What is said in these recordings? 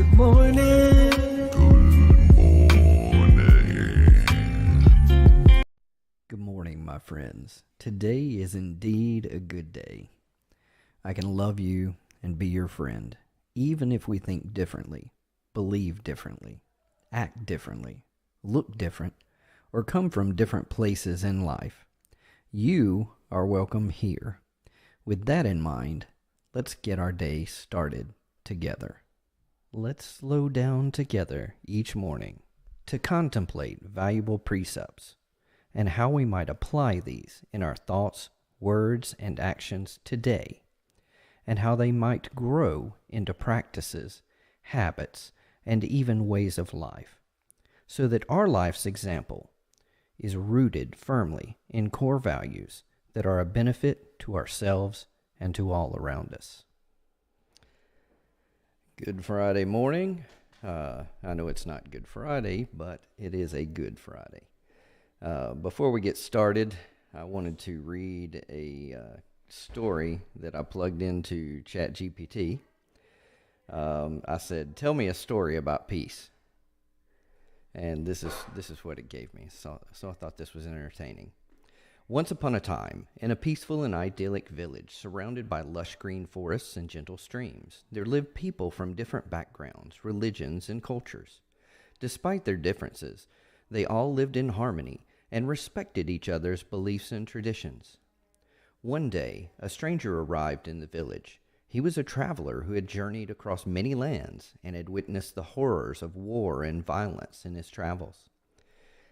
Good morning. Good morning, my friends. Today is indeed a good day. I can love you and be your friend, even if we think differently, believe differently, act differently, look different, or come from different places in life. You are welcome here. With that in mind, let's get our day started together. Let's slow down together each morning to contemplate valuable precepts and how we might apply these in our thoughts, words, and actions today, and how they might grow into practices, habits, and even ways of life, so that our life's example is rooted firmly in core values that are a benefit to ourselves and to all around us. Good Friday morning. I know it's not Good Friday, but it is a Good Friday. Before we get started, I wanted to read a story that I plugged into ChatGPT. I said, "Tell me a story about peace," and this is what it gave me. So I thought this was entertaining. Once upon a time, in a peaceful and idyllic village surrounded by lush green forests and gentle streams, there lived people from different backgrounds, religions, and cultures. Despite their differences, they all lived in harmony and respected each other's beliefs and traditions. One day, a stranger arrived in the village. He was a traveler who had journeyed across many lands and had witnessed the horrors of war and violence in his travels.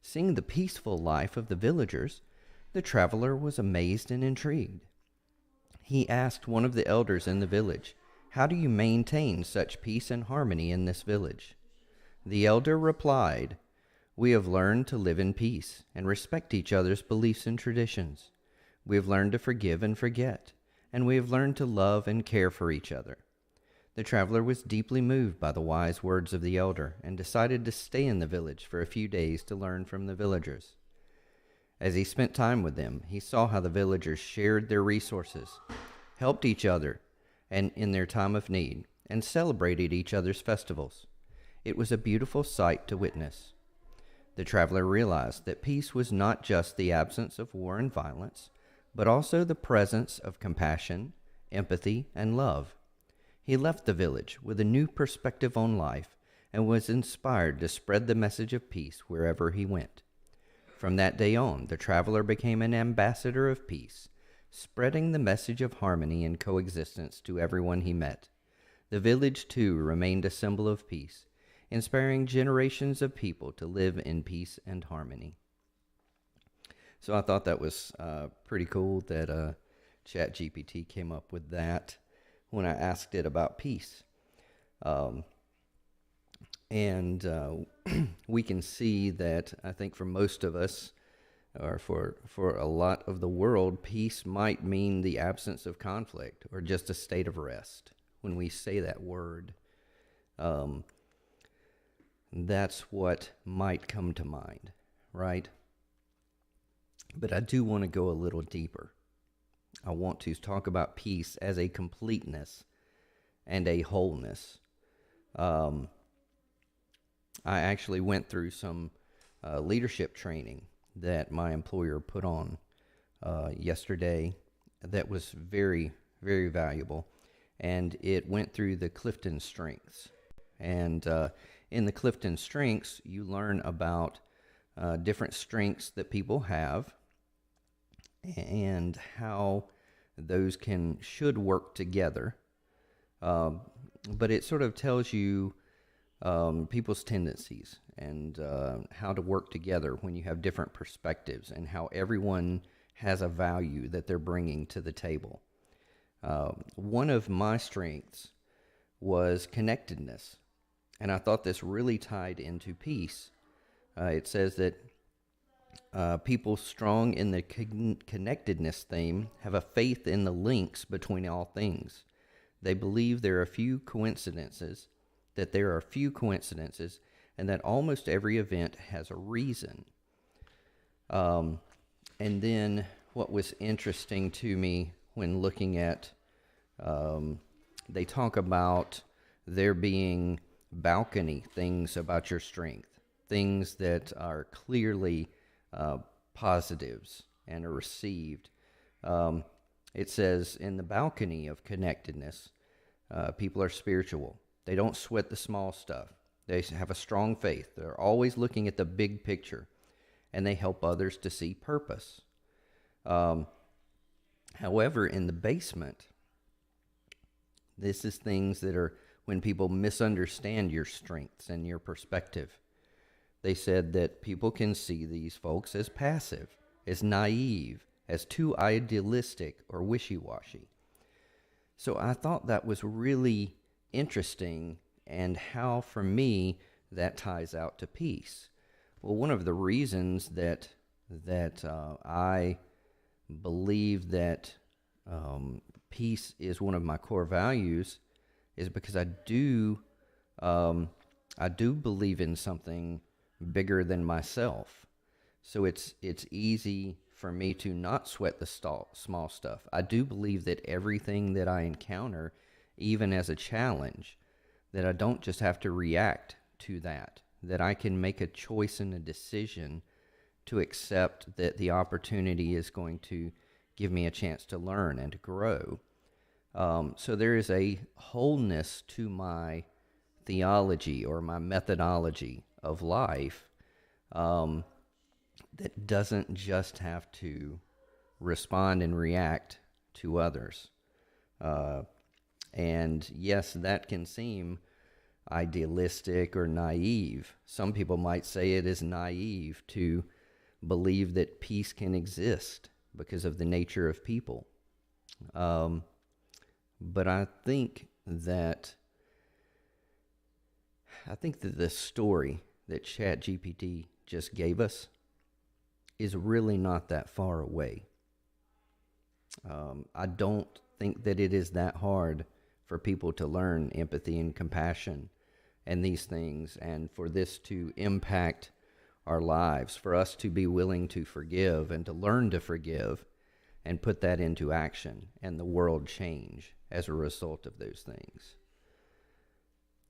Seeing the peaceful life of the villagers, the traveler was amazed and intrigued. He asked one of the elders in the village, "How do you maintain such peace and harmony in this village?" The elder replied, "We have learned to live in peace and respect each other's beliefs and traditions. We have learned to forgive and forget, and we have learned to love and care for each other." The traveler was deeply moved by the wise words of the elder and decided to stay in the village for a few days to learn from the villagers. As he spent time with them, he saw how the villagers shared their resources, helped each other and in their time of need, and celebrated each other's festivals. It was a beautiful sight to witness. The traveler realized that peace was not just the absence of war and violence, but also the presence of compassion, empathy, and love. He left the village with a new perspective on life and was inspired to spread the message of peace wherever he went. From that day on, the traveler became an ambassador of peace, spreading the message of harmony and coexistence to everyone he met. The village, too, remained a symbol of peace, inspiring generations of people to live in peace and harmony. So I thought that was pretty cool that ChatGPT came up with that when I asked it about peace. And we can see that, I think for most of us, or for a lot of the world, peace might mean the absence of conflict or just a state of rest. When we say that word, that's what might come to mind, right? But I do want to go a little deeper. I want to talk about peace as a completeness and a wholeness. I actually went through some leadership training that my employer put on yesterday that was very, very valuable. And it went through the Clifton Strengths. And in the Clifton Strengths, you learn about different strengths that people have and how those should work together. But it sort of tells you people's tendencies and how to work together when you have different perspectives and how everyone has a value that they're bringing to the table. One of my strengths was connectedness, and I thought this really tied into peace. It says that people strong in the connectedness theme have a faith in the links between all things. They believe there are few coincidences, and that almost every event has a reason. And then what was interesting to me when looking at, they talk about there being balcony things about your strength, things that are clearly positives and are received. Um, it says in the balcony of connectedness, people are spiritual. They don't sweat the small stuff. They have a strong faith. They're always looking at the big picture, and they help others to see purpose. Um, However, in the basement, this is things that are when people misunderstand your strengths and your perspective. They said that people can see these folks as passive, as naive, as too idealistic or wishy washy. So I thought that was really interesting, and how, for me, that ties out to peace. Well, one of the reasons that I believe that peace is one of my core values is because I do believe in something bigger than myself. So it's easy for me to not sweat the small stuff. I do believe that everything that I encounter, even as a challenge, that I don't just have to react to that I can make a choice and a decision to accept that the opportunity is going to give me a chance to learn and to grow. So there is a wholeness to my theology or my methodology of life that doesn't just have to respond and react to others. And yes, that can seem idealistic or naive. Some people might say it is naive to believe that peace can exist because of the nature of people. But I think that the story that ChatGPT just gave us is really not that far away. I don't think that it is that hard for people to learn empathy and compassion and these things, and for this to impact our lives, for us to be willing to forgive and to learn to forgive and put that into action, and the world change as a result of those things.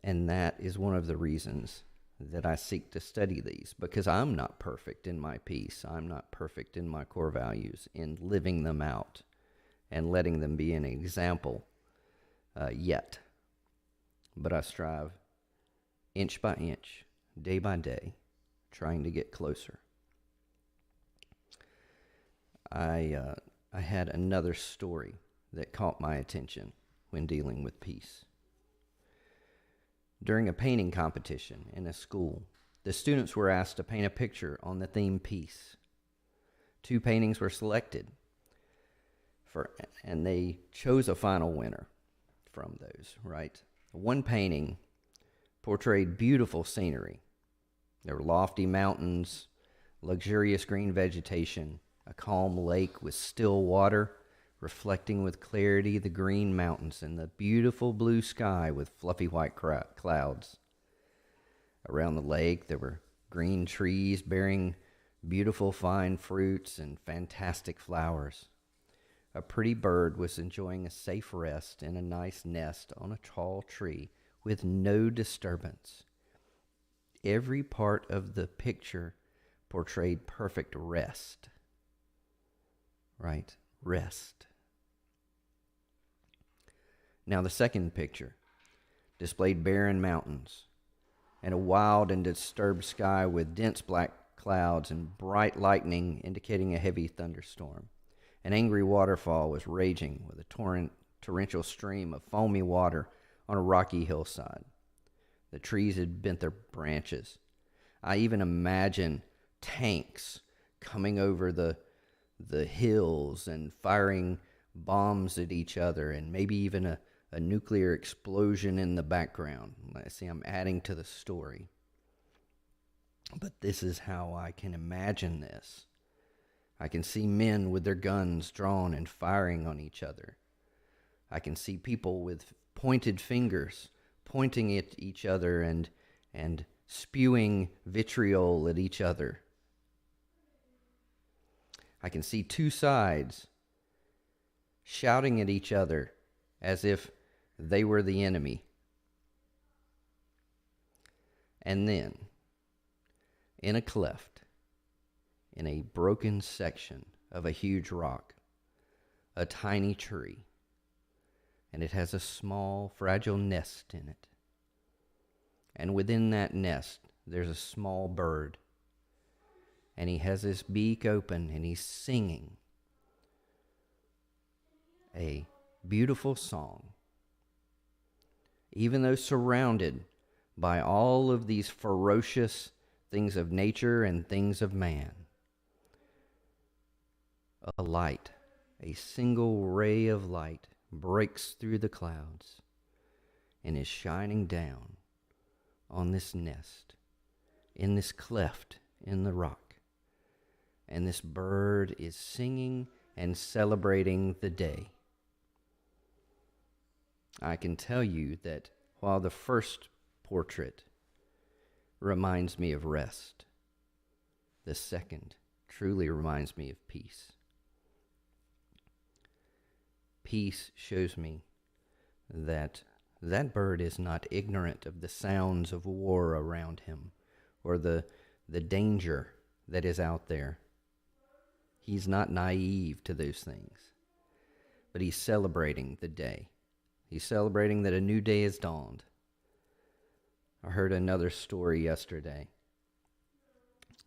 And that is one of the reasons that I seek to study these, because I'm not perfect in my peace. I'm not perfect in my core values, in living them out and letting them be an example yet. But I strive inch by inch, day by day, trying to get closer. I had another story that caught my attention when dealing with peace. During a painting competition in a school, the students were asked to paint a picture on the theme peace. 2 paintings were selected, and they chose a final winner from those, right? One painting portrayed beautiful scenery. There were lofty mountains, luxurious green vegetation, a calm lake with still water, reflecting with clarity the green mountains and the beautiful blue sky with fluffy white clouds. Around the lake, there were green trees bearing beautiful fine fruits and fantastic flowers. A pretty bird was enjoying a safe rest in a nice nest on a tall tree with no disturbance. Every part of the picture portrayed perfect rest. Right? Rest. Now, the second picture displayed barren mountains and a wild and disturbed sky with dense black clouds and bright lightning indicating a heavy thunderstorm. An angry waterfall was raging with a torrential stream of foamy water on a rocky hillside. The trees had bent their branches. I even imagine tanks coming over the hills and firing bombs at each other, and maybe even a nuclear explosion in the background. See, I'm adding to the story. But this is how I can imagine this. I can see men with their guns drawn and firing on each other. I can see people with pointed fingers pointing at each other and spewing vitriol at each other. I can see 2 sides shouting at each other as if they were the enemy. And then, in a cleft, in a broken section of a huge rock, a tiny tree, and it has a small, fragile nest in it. And within that nest, there's a small bird. And he has his beak open, and he's singing a beautiful song. Even though surrounded by all of these ferocious things of nature and things of man, a light, a single ray of light breaks through the clouds and is shining down on this nest, in this cleft in the rock. And this bird is singing and celebrating the day. I can tell you that while the first portrait reminds me of rest, the second truly reminds me of peace. Peace shows me that that bird is not ignorant of the sounds of war around him or the danger that is out there. He's not naive to those things, but he's celebrating the day. He's celebrating that a new day has dawned. I heard another story yesterday.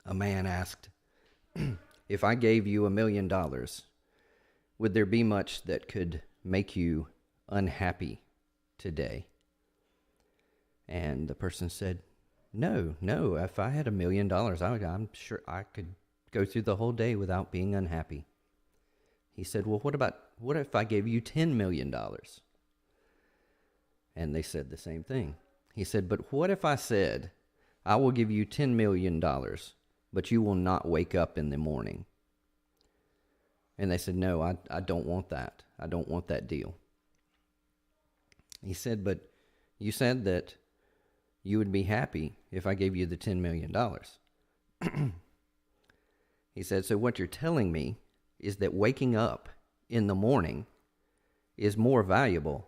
A man asked, if I gave you $1 million, would there be much that could make you unhappy today? And the person said, no, if I had $1 million, I'm sure I could go through the whole day without being unhappy. He said, well, what if I gave you $10 million? And they said the same thing. He said, but what if I said, I will give you $10 million, but you will not wake up in the morning? And they said, no, I don't want that. I don't want that deal. He said, but you said that you would be happy if I gave you the $10 million. He said, so what you're telling me is that waking up in the morning is more valuable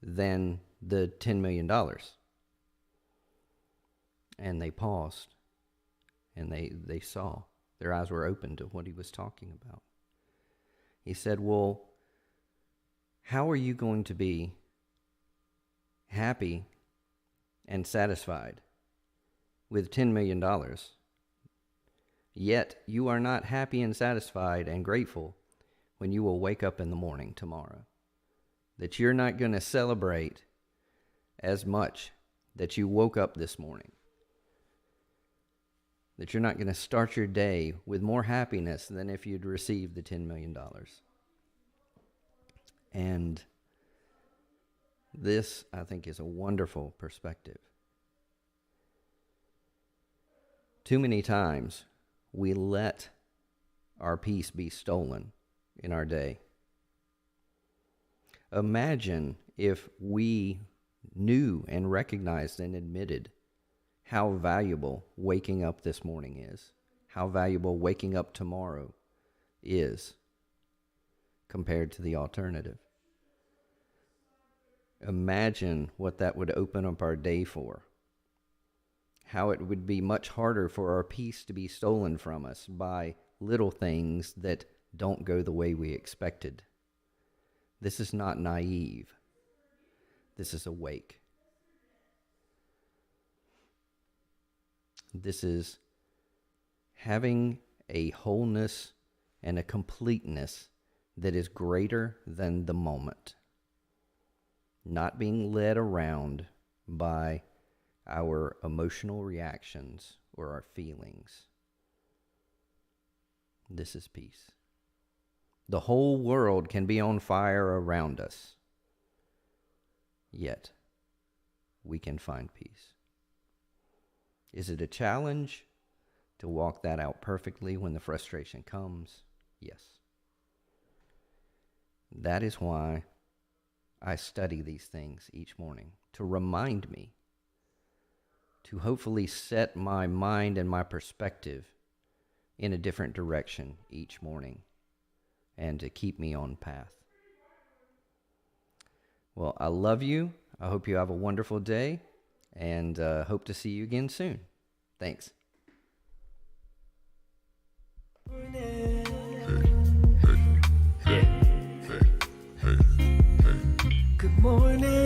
than the $10 million. And they paused, and they saw. Their eyes were open to what he was talking about. He said, well, how are you going to be happy and satisfied with $10 million, yet you are not happy and satisfied and grateful when you will wake up in the morning tomorrow? That you're not going to celebrate as much that you woke up this morning. That you're not going to start your day with more happiness than if you'd received the $10 million. And this, I think, is a wonderful perspective. Too many times we let our peace be stolen in our day. Imagine if we knew and recognized and admitted how valuable waking up this morning is, how valuable waking up tomorrow is compared to the alternative. Imagine what that would open up our day for. How it would be much harder for our peace to be stolen from us by little things that don't go the way we expected. This is not naive. This is awake. This is having a wholeness and a completeness that is greater than the moment. Not being led around by our emotional reactions or our feelings. This is peace. The whole world can be on fire around us, yet we can find peace. Is it a challenge to walk that out perfectly when the frustration comes? Yes. That is why I study these things each morning, to remind me, to hopefully set my mind and my perspective in a different direction each morning, and to keep me on path. Well, I love you. I hope you have a wonderful day, and hope to see you again soon. Thanks. Good morning.